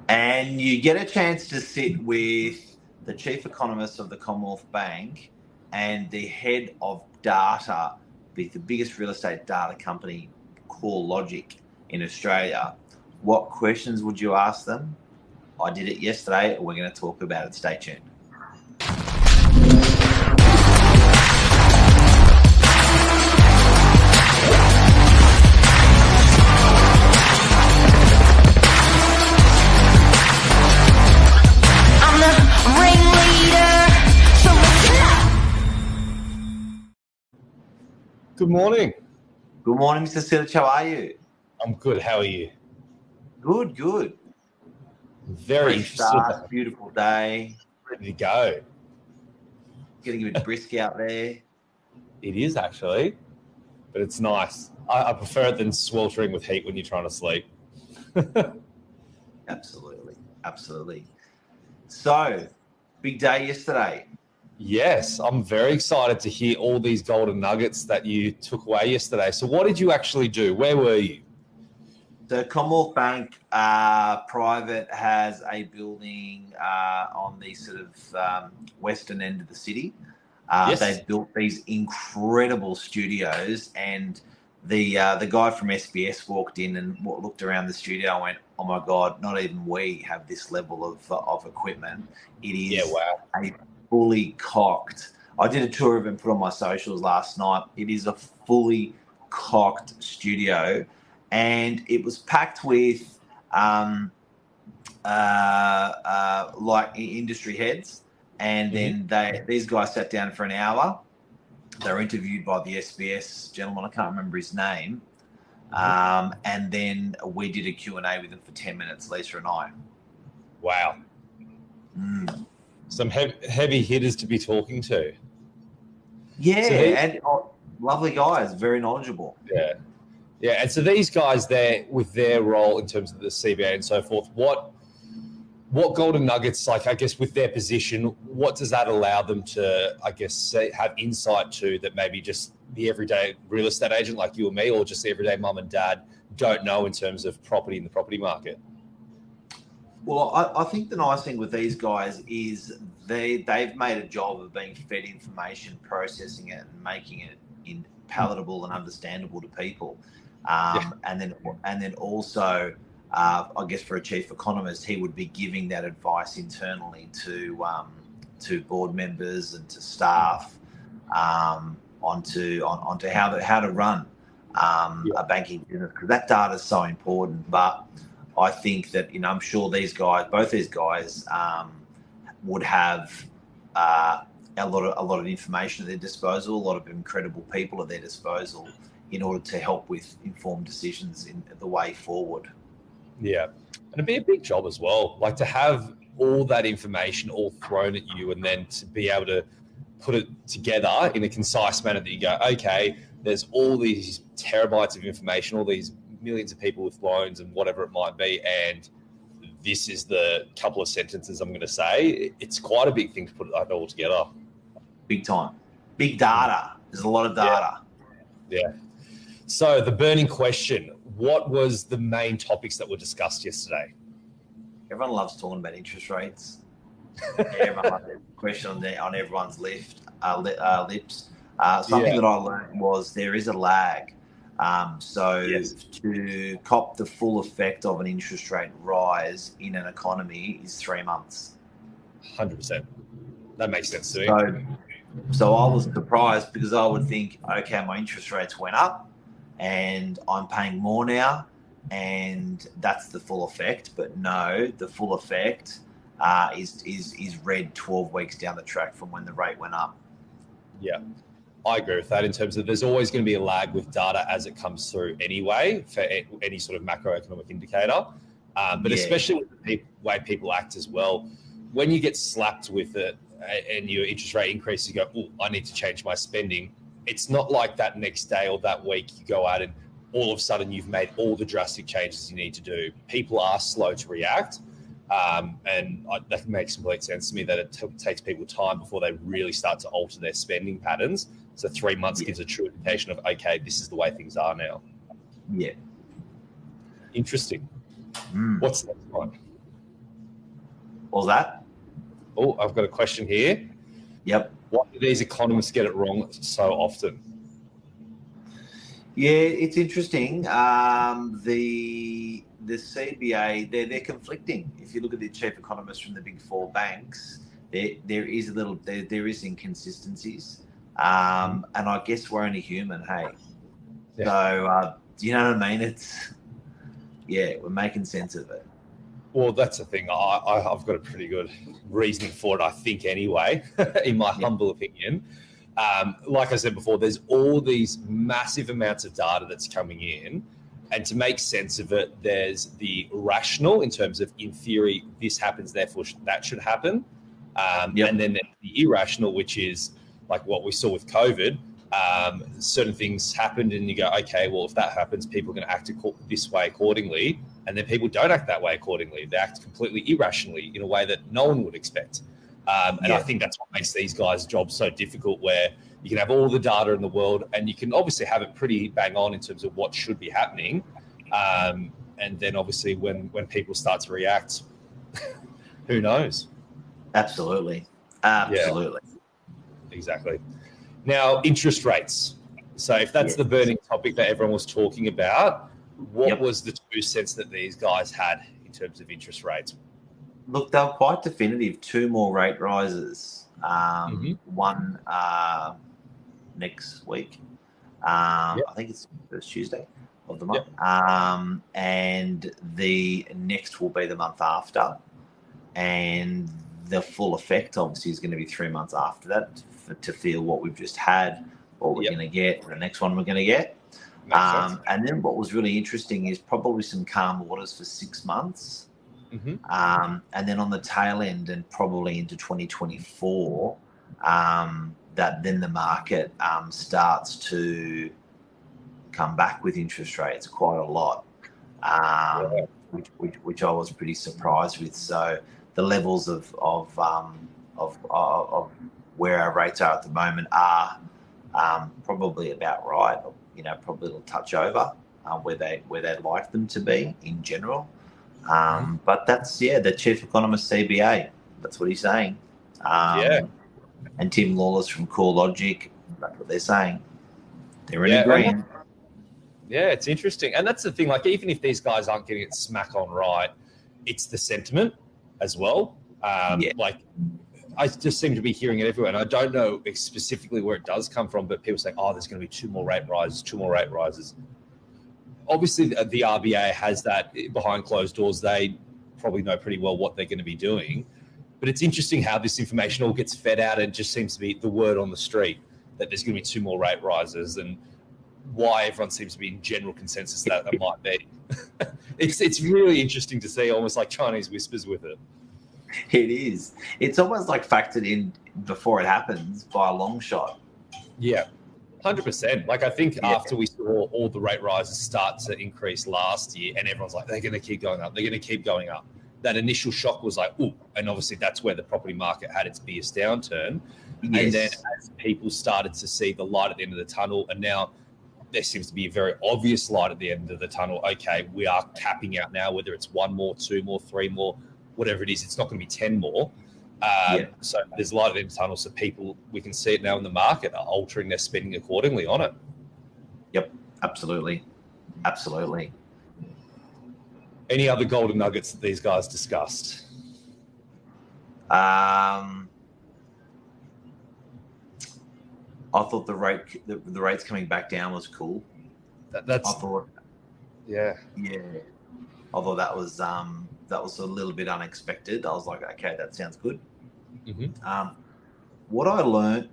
And you get a chance to sit with the chief economist of the Commonwealth Bank and the head of data with the biggest real estate data company, CoreLogic, in Australia. What questions would you ask them? I did it yesterday. We're going to talk about it. Stay tuned. Good morning. Good morning, Mr. Silic. How are you? I'm good. How are you? Good. Very Fresh start, beautiful day. ready to go. Getting a bit brisk out there. It is actually, but it's nice. I prefer it than sweltering with heat when you're trying to sleep. Absolutely. So, big day yesterday. Yes, I'm very excited to hear all these golden nuggets that you took away yesterday. So what did you actually do? Where were you? The Commonwealth Bank Private has a building on the sort of western end of the city. Yes. They've built these incredible studios, and the guy from SBS walked in and looked around the studio and went, "Oh my God, not even we have this level of equipment." It is a fully cocked. I did a tour of it and put on my socials last night. It is a fully cocked studio, and it was packed with like industry heads. And then these guys sat down for an hour. They were interviewed by the SBS gentleman. I can't remember his name. And then we did a Q&A with them for 10 minutes, Lisa and I. Wow. Some heavy hitters to be talking to. Yeah, and lovely guys, very knowledgeable. Yeah. And so these guys there, with their role in terms of the CBA and so forth, what golden nuggets, like, I guess, with their position, what does that allow them to, I guess, have insight to that maybe just the everyday real estate agent like you or me, or just the everyday mum and dad don't know in terms of property in the property market? Well, I think the nice thing with these guys is they've made a job of being fed information, processing it, and making it palatable and understandable to people. And then also, I guess for a chief economist, he would be giving that advice internally to board members and to staff onto how to run a banking business, because that data is so important. But I think that, I'm sure both these guys would have a lot of information at their disposal, a lot of incredible people at their disposal in order to help with informed decisions in the way forward. Yeah, and it'd be a big job as well, like to have all that information all thrown at you and then to be able to put it together in a concise manner that you go, okay, there's all these terabytes of information, all these millions of people with loans and whatever it might be, and this is the couple of sentences I'm going to say. It's quite a big thing to put that all together. Big time. Big data. There's a lot of data. Yeah. So the burning question, what was the main topics that were discussed yesterday? Everyone loves talking about interest rates. Everyone loves that question on everyone's lips. Something that I learned was there is a lag. To cop the full effect of an interest rate rise in an economy is 3 months. 100%. That makes sense to me. So I was surprised, because I would think, okay, my interest rates went up and I'm paying more now, and that's the full effect. But no, the full effect is read 12 weeks down the track from when the rate went up. Yeah. I agree with that in terms of there's always going to be a lag with data as it comes through anyway for any sort of macroeconomic indicator. But especially with the way people act as well, when you get slapped with it and your interest rate increases, you go, oh, I need to change my spending. It's not like that next day or that week you go out and all of a sudden you've made all the drastic changes you need to do. People are slow to react. That makes complete sense to me that it takes people time before they really start to alter their spending patterns. So 3 months gives a true indication of, okay, this is the way things are now. Yeah. Interesting. What's the next one? What was that? Oh, I've got a question here. Yep. Why do these economists get it wrong so often? Yeah, it's interesting. The CBA, they're conflicting. If you look at the chief economists from the big four banks, there is inconsistencies. And I guess we're only human, hey. Yeah. So do you know what I mean? We're making sense of it. Well, that's the thing. I've got a pretty good reasoning for it, I think, anyway, in my humble opinion. Like I said before, there's all these massive amounts of data that's coming in. And to make sense of it, there's the rational in terms of, in theory, this happens, therefore that should happen. And then there's the irrational, which is like what we saw with COVID. Certain things happened and you go, okay, well, if that happens, people are going to act this way accordingly. And then people don't act that way accordingly. They act completely irrationally in a way that no one would expect. And I think that's what makes these guys' jobs so difficult, where you can have all the data in the world and you can obviously have it pretty bang on in terms of what should be happening. And then obviously when people start to react, who knows? Absolutely. Yeah, exactly. Now, interest rates. So if that's the burning topic that everyone was talking about, what was the 2 cents that these guys had in terms of interest rates? Look, they were quite definitive. 2 more rate rises. One next week. I think it's first Tuesday of the month. And the next will be the month after. And the full effect, obviously, is going to be 3 months after that to feel what we've just had, what we're going to get, the next one we're going to get. And then what was really interesting is probably some calm waters for 6 months. And then on the tail end and probably into 2024, that then the market starts to come back with interest rates quite a lot, which I was pretty surprised with. So the levels of where our rates are at the moment are probably about right. Probably a little touch over where they'd like them to be in general. But that's the chief economist CBA. That's what he's saying. And Tim Lawless from CoreLogic. That's what they're saying. They're in agreement. Yeah, it's interesting, and that's the thing. Like, even if these guys aren't getting it smack on right, it's the sentiment as well. Like, I just seem to be hearing it everywhere, and I don't know specifically where it does come from, but people saying, "Oh, there's going to be 2 more rate rises, 2 more rate rises." Obviously, the RBA has that behind closed doors. They probably know pretty well what they're going to be doing. But it's interesting how this information all gets fed out and just seems to be the word on the street that there's going to be 2 more rate rises, and why everyone seems to be in general consensus that there might be. It's really interesting to see, almost like Chinese whispers with it. It is. It's almost like factored in before it happens by a long shot. Yeah. 100%. Like, I think after we saw all the rate rises start to increase last year and everyone's like, they're going to keep going up, that initial shock was like, ooh, and obviously that's where the property market had its biggest downturn. Yes. And then as people started to see the light at the end of the tunnel, and now there seems to be a very obvious light at the end of the tunnel. Okay, we are capping out now, whether it's 1 more, 2 more, 3 more, whatever it is, it's not going to be 10 more. So there's light at the end of the tunnel, so we can see it now in the market are altering their spending accordingly on it. Yep, absolutely. Any other golden nuggets that these guys discussed? I thought the rates coming back down was cool. I thought that was a little bit unexpected. I was like, okay, that sounds good. What I learned,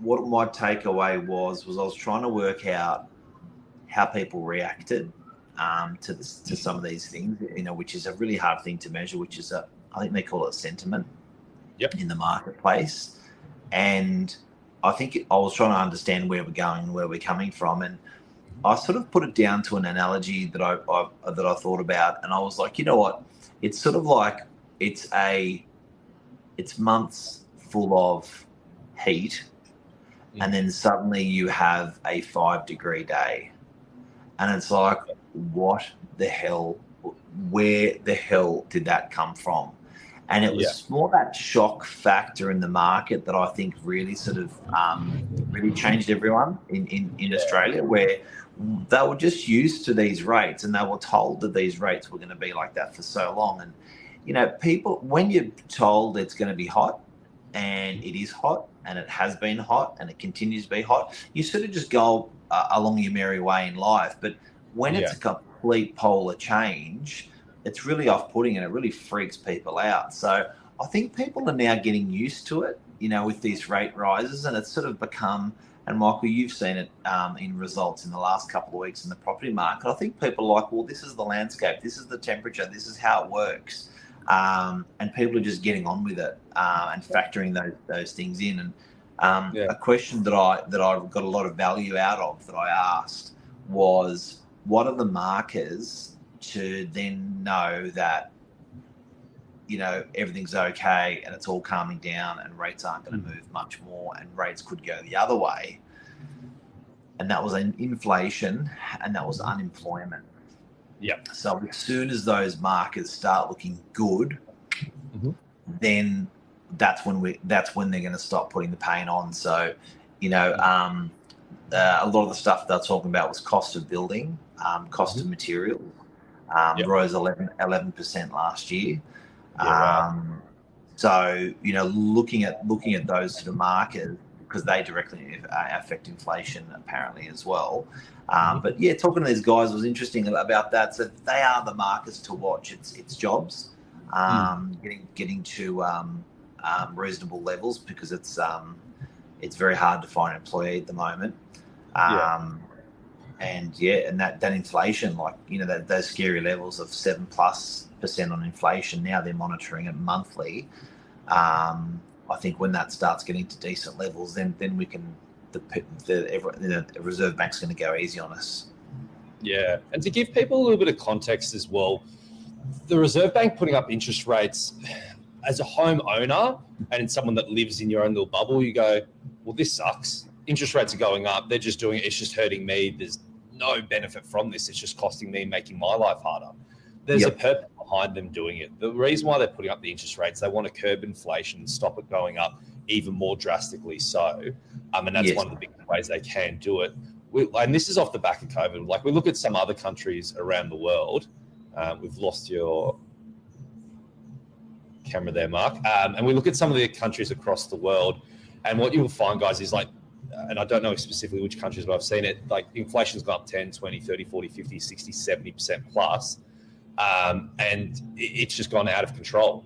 what my takeaway was I was trying to work out how people reacted to some of these things, which is a really hard thing to measure, which is I think they call it sentiment in the marketplace. And I think I was trying to understand where we're going and where we're coming from. And I sort of put it down to an analogy that I thought about. And I was like, you know what? It's sort of like it's months full of heat, and then suddenly you have a 5-degree day. And it's like, what the hell? Where the hell did that come from? And it was more that shock factor in the market that I think really sort of really changed everyone in Australia, where they were just used to these rates and they were told that these rates were going to be like that for so long. And, you know, people, when you're told it's going to be hot, and it is hot, and it has been hot, and it continues to be hot, you sort of just go along your merry way in life. But when it's a complete polar change, it's really off-putting and it really freaks people out. So I think people are now getting used to it, you know, with these rate rises, and it's sort of become, and Michael, you've seen it in results in the last couple of weeks in the property market. I think people are like, well, this is the landscape, this is the temperature, this is how it works. And people are just getting on with it and factoring those things in. And a question that I got a lot of value out of that I asked was, what are the markers to then know that, you know, everything's okay and it's all calming down and rates aren't going to move much more and rates could go the other way? And that was inflation and that was unemployment. Yeah. So as soon as those markers start looking good, then that's when they're going to stop putting the pain on. So, you know, a lot of the stuff they're talking about was cost of building, cost of material, rose 11% last year. So, you know, looking at those sort of markers, because they directly affect inflation apparently as well. But yeah, talking to these guys was interesting about that. So they are the markers to watch. It's jobs, getting to reasonable levels, because it's very hard to find an employee at the moment. And that inflation, like, you know, those scary levels of 7+% on inflation. Now they're monitoring it monthly. I think when that starts getting to decent levels, then we can. The Reserve Bank's going to go easy on us. Yeah, and to give people a little bit of context as well, the Reserve Bank putting up interest rates, as a homeowner and someone that lives in your own little bubble, you go, well, this sucks. Interest rates are going up. They're just doing it. It's just hurting me. There's no benefit from this. It's just costing me, making my life harder. There's a purpose behind them doing it. The reason why they're putting up the interest rates, they want to curb inflation and stop it going up even more drastically so. And that's one of the big ways they can do it. And this is off the back of COVID. Like, we look at some other countries around the world. We've lost your camera there, Mark. And we look at some of the countries across the world. And what you'll find, guys, is like, and I don't know specifically which countries, but I've seen it, like inflation's gone up 10, 20, 30, 40, 50, 60, 70% plus. And it's just gone out of control.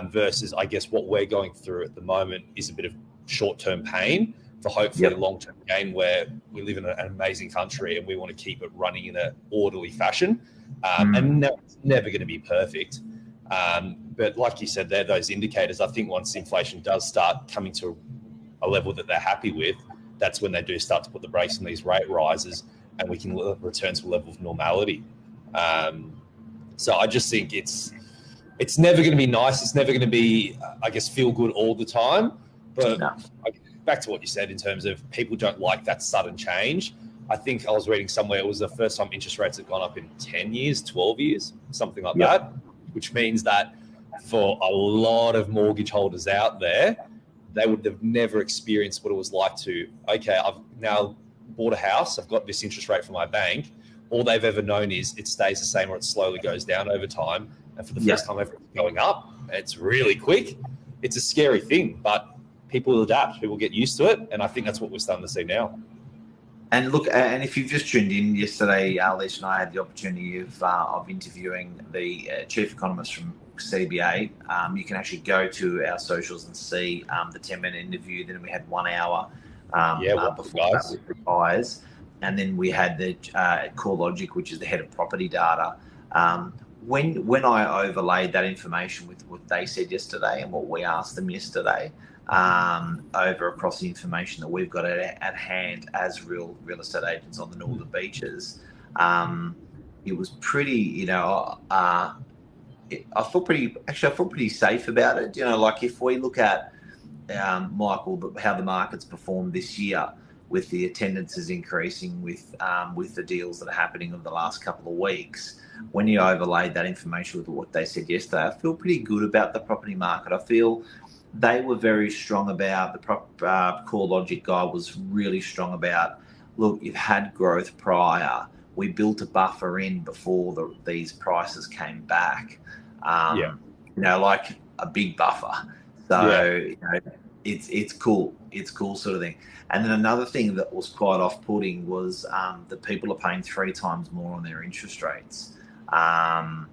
Versus, I guess, what we're going through at the moment is a bit of short-term pain for hopefully a long-term gain, where we live in an amazing country and we want to keep it running in an orderly fashion. And it's never going to be perfect. But like you said, they're those indicators. I think once inflation does start coming to a level that they're happy with, that's when they do start to put the brakes on these rate rises and we can return to a level of normality. So I just think it's never going to be nice. It's never going to be, I guess, feel good all the time. But back to what you said in terms of people don't like that sudden change. I think I was reading somewhere it was the first time interest rates had gone up in 10 years, 12 years, something like that, which means that for a lot of mortgage holders out there, they would have never experienced what it was like to, okay, I've now bought a house, I've got this interest rate from my bank. All they've ever known is it stays the same or it slowly goes down over time. And for the first time everything's going up, it's really quick. It's a scary thing, but people will adapt. People get used to it. And I think that's what we're starting to see now. And look, and if you've just tuned in yesterday, Lesh and I had the opportunity of interviewing the chief economist from CBA. You can actually go to our socials and see the 10-minute interview. Then we had 1 hour before that with the guys. And then we had the CoreLogic, which is the head of property data. When I overlaid that information with what they said yesterday and what we asked them yesterday, over across the information that we've got at hand as real estate agents on the northern beaches, it was pretty, I feel pretty safe about it. Like if we look at, Michael, how the market's performed this year, with the attendances increasing, with the deals that are happening over the last couple of weeks, when you overlaid that information with what they said yesterday, I feel pretty good about the property market. I feel they were very strong about the CoreLogic guy was really strong about, look, you've had growth prior. We built a buffer in before these prices came back. Like a big buffer. So it's cool. It's cool sort of thing. And then another thing that was quite off-putting was that people are paying 3 times more on their interest rates, than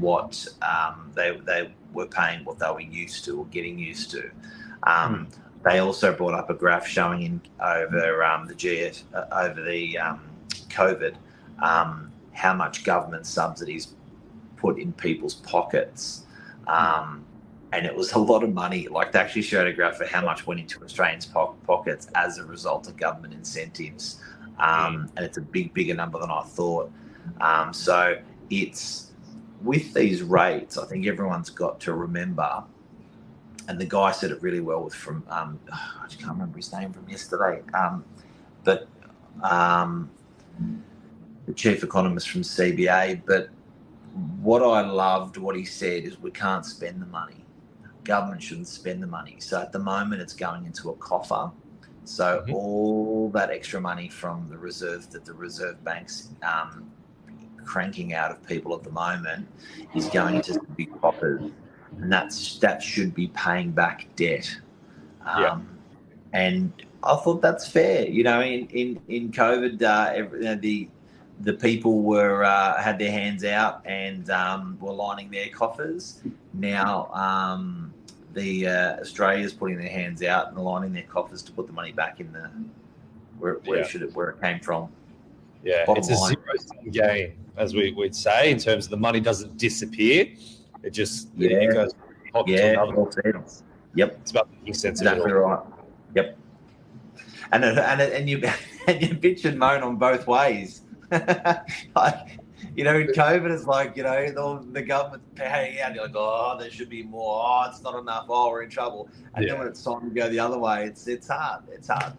what they were paying, what they were used to or getting used to. They also brought up a graph showing over the COVID how much government subsidies put in people's pockets. And it was a lot of money. Like, they actually showed a graph of how much went into Australians' pockets as a result of government incentives. And it's a bigger number than I thought. So it's, with these rates, I think everyone's got to remember, and the guy said it really well from, I just can't remember his name from yesterday, but the chief economist from CBA. But what I loved, what he said, is we can't spend the money. Government shouldn't spend the money. So at the moment, it's going into a coffer. So all that extra money from the reserve that the Reserve Bank's cranking out of people at the moment is going into big coffers, and that should be paying back debt. And I thought that's fair. In COVID, the people were had their hands out and were lining their coffers. Now Australia's putting their hands out and lining their coffers to put the money back in where it came from. Yeah, it's a zero-sum game, as we'd say, in terms of the money doesn't disappear. It just it goes to another. Yep, it's about making sense exactly of it all. Right. Yep, and you bitch and moan on both ways. In COVID, it's like, the government's paying out. You're like, oh, there should be more. Oh, it's not enough. Oh, we're in trouble. And then when it's time to go the other way, it's hard. It's hard.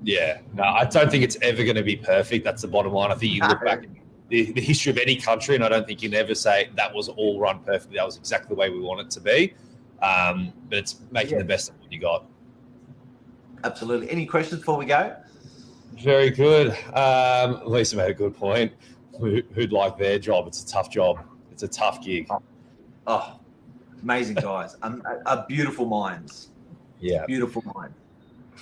Yeah, no, I don't think it's ever going to be perfect. That's the bottom line. I think you look back at the history of any country, and I don't think you can ever say that was all run perfectly. That was exactly the way we want it to be. But it's making the best of what you got. Absolutely. Any questions before we go? Very good. Lisa made a good point. Who'd like their job? It's a tough job. It's a tough gig. Oh, amazing guys. Beautiful minds. Yeah. Beautiful mind.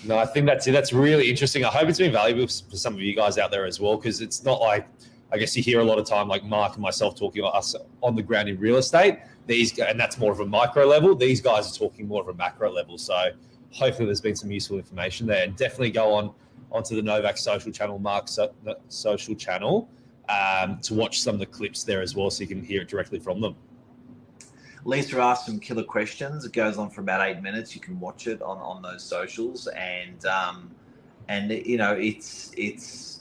No, I think that's it. That's really interesting. I hope it's been valuable for some of you guys out there as well, because it's not like, I guess you hear a lot of time like Mark and myself talking about us on the ground in real estate. And that's more of a micro level. These guys are talking more of a macro level. So hopefully there's been some useful information there. And definitely go onto the Novak social channel, Mark's social channel, to watch some of the clips there as well, so you can hear it directly from them. Lisa asked some killer questions. It goes on for about 8 minutes. You can watch it on those socials, and it's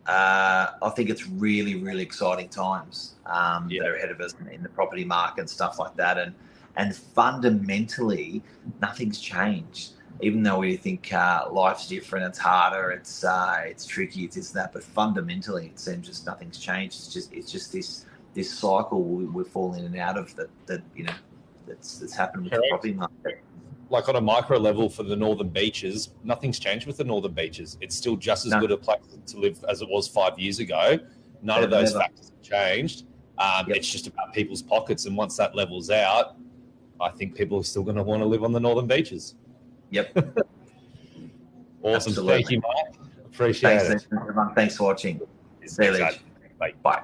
I think it's really, really exciting times that are ahead of us in the property market and stuff like that. And fundamentally, nothing's changed. Even though we think life's different, it's harder, it's tricky, it's this, that, but fundamentally, it seems just nothing's changed. It's just this cycle we're falling in and out of that's happened with the property market. Like on a micro level for the Northern Beaches, nothing's changed with the Northern Beaches. It's still just as good a place to live as it was 5 years ago. None of those factors have changed. It's just about people's pockets. And once that levels out, I think people are still going to want to live on the Northern Beaches. Yep. Awesome. Absolutely. Thank you, Mark. Appreciate it. Thanks, everyone. Thanks for watching. See you later. Bye. Bye.